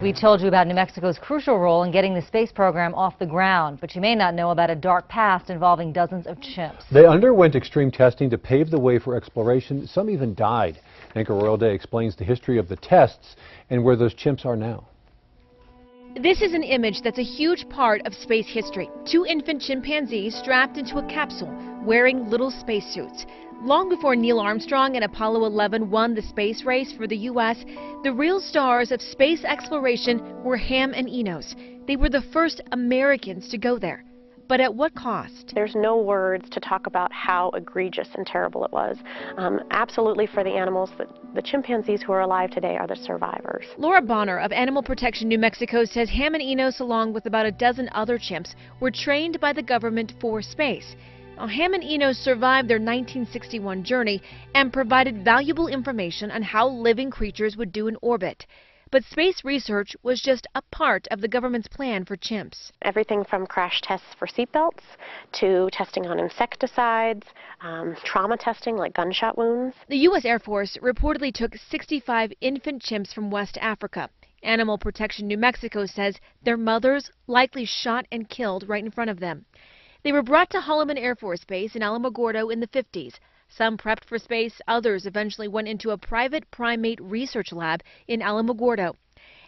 We told you about New Mexico's crucial role in getting the space program off the ground, but you may not know about a dark past involving dozens of chimps. They underwent extreme testing to pave the way for exploration. Some even died. Anchor Royal Day explains the history of the tests and where those chimps are now. This is an image that's a huge part of space history. 2 infant chimpanzees strapped into a capsule, wearing little spacesuits. Long before Neil Armstrong and Apollo 11 won the space race for the U.S., the real stars of space exploration were Ham and Enos. They were the first Americans to go there. But at what cost? There's no words to talk about how egregious and terrible it was. Absolutely for the animals, the chimpanzees who are alive today are the survivors. Laura Bonner of Animal Protection New Mexico says Ham and Enos, along with about a dozen other chimps, were trained by the government for space. Now, Ham and Enos survived their 1961 journey and provided valuable information on how living creatures would do in orbit. But space research was just a part of the government's plan for chimps. Everything from crash tests for seatbelts to testing on insecticides, trauma testing like gunshot wounds. The U.S. Air Force reportedly took 65 infant chimps from West Africa. Animal Protection New Mexico says their mothers likely shot and killed right in front of them. They were brought to Holloman Air Force Base in Alamogordo in the 50s. Some prepped for space, others eventually went into a private primate research lab in Alamogordo.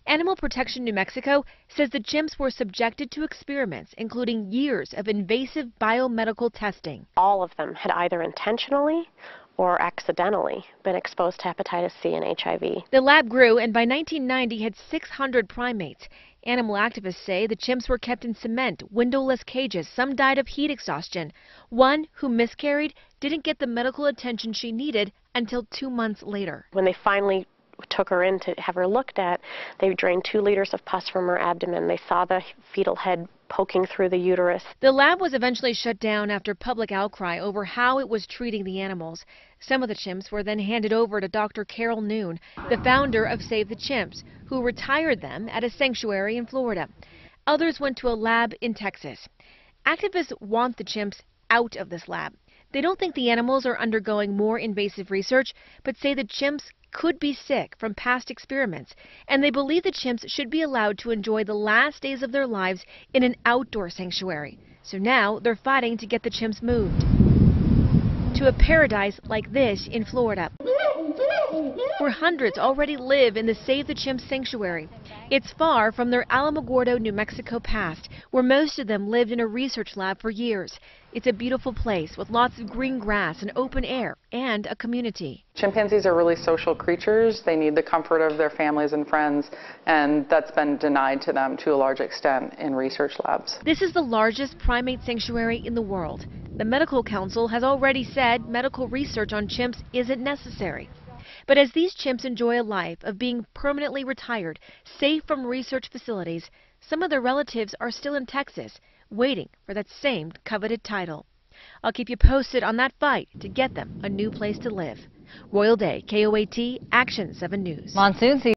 Animal Protection New Mexico says the chimps were subjected to experiments, including years of invasive biomedical testing. All of them had either intentionally or accidentally been exposed to hepatitis C and HIV. The lab grew and by 1990 had 600 primates. Animal activists say the chimps were kept in cement, windowless cages. Some died of heat exhaustion. One, who miscarried, didn't get the medical attention she needed until 2 months later. When they finally took her in to have her looked at, they drained 2 liters of pus from her abdomen. They saw the fetal head poking through the uterus. The lab was eventually shut down after public outcry over how it was treating the animals. Some of the chimps were then handed over to Dr. Carol Noon, the founder of Save the Chimps, who retired them at a sanctuary in Florida. Others went to a lab in Texas. Activists want the chimps out of this lab. They don't think the animals are undergoing more invasive research, but say the chimps could be sick from past experiments, and they believe the chimps should be allowed to enjoy the last days of their lives in an outdoor sanctuary. So now they're fighting to get the chimps moved to a paradise like this in Florida, where hundreds already live in the Save the Chimps sanctuary. It's far from their Alamogordo, New Mexico past, where most of them lived in a research lab for years. It's a beautiful place with lots of green grass and open air and a community. Chimpanzees are really social creatures. They need the comfort of their families and friends, and that's been denied to them to a large extent in research labs. This is the largest primate sanctuary in the world. The Medical Council has already said medical research on chimps isn't necessary. But as these chimps enjoy a life of being permanently retired, safe from research facilities, some of their relatives are still in Texas, waiting for that same coveted title. I'll keep you posted on that fight to get them a new place to live. Royal Day, KOAT, Action 7 News. Monsoon season.